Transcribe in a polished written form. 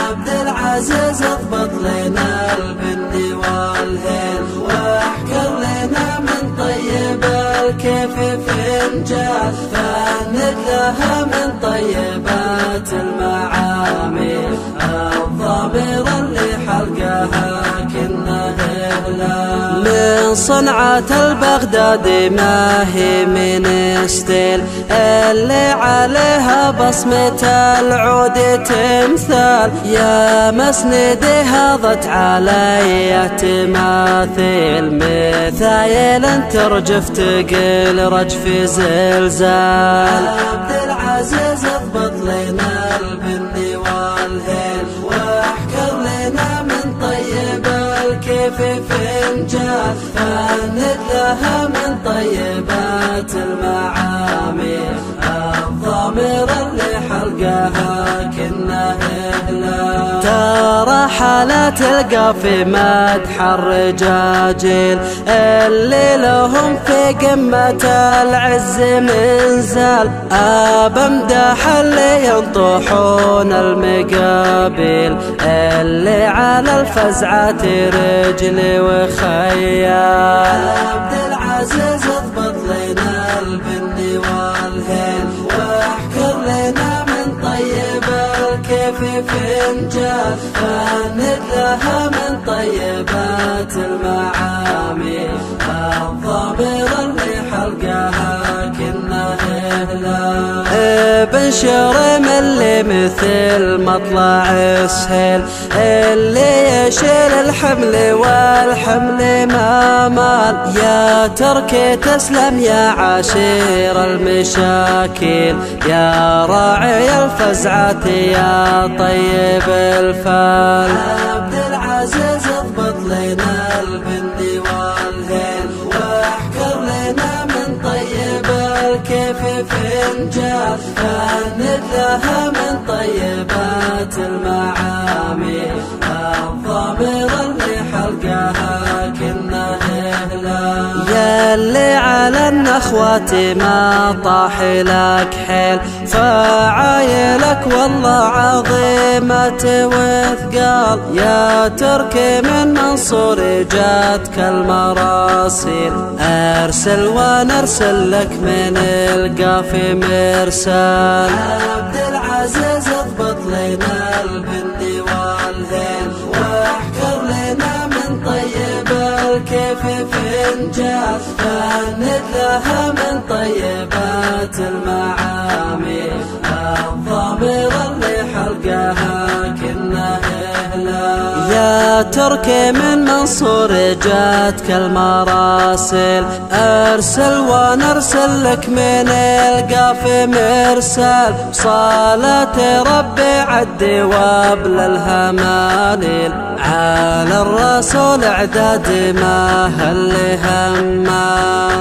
عبد العزيز اضبط لنا البن والهيل، واحكر لنا من طيب الكيف فنجان، فند لها من طيبات المعامل الضامر اللي حلقها كنا هلال. من صنعة البغدادي ما هي من ستيل، اللي عليها بصمة العود تمثال، يا مسندي هضت علي تماثيل، مثايل ترجف تقل رجف زلزال. عبد العزيز اضبط لنا البن والهيل، واحكر لنا من طيب الكيف فنجان، فند لها من طيبات المعامل الضامر اللي حلقها كنا هلال. ترى حالات القافي مدح الرجاجيل، اللي لهم في قمة العز منزال، بمدح اللي ينطحون المقابل، اللي على الفزعات رجل وخيال. عبد العزيز اضبط لنا البن والهيل، واحكر لنا من طيب الكيف فنجان، فند لها من طيبات المعامل الضامر اللي حلقها كنا هلال. بنشر من اللي مثل مطلع السهيل، اللي يشيل الحمل والحمل ما مال، يا تركي تسلم يا عشير المشاكل، يا راعي الفزعات يا طيب الفال. عبد العزيز اضبط لنا البن والهيل، واحكر لنا من طيب الكيف فنجان، فند لها من طيبات المعامل الضامر اللي حلقها كنا هلال. يا اللي على النخوات ما طاح لك حيل، فعايلك والله عظيمة وثقال، يا تركي من منصور جاتك المراسيل، ارسل ونرسل لك من القافي مرسال. عبد العزيز اضبط لنا البن والهيل، واحكر لنا من طيب الكيف فنجان، فند لها من طيبات المعامل الضامر اللي حلقها كنا هلال. يا تركي من منصور جاتك المراسل، ارسل ونرسل لك من القافي مرسال، صلاة ربي عدي وابل الهماليل، على الرسول اعداد ما هل همال.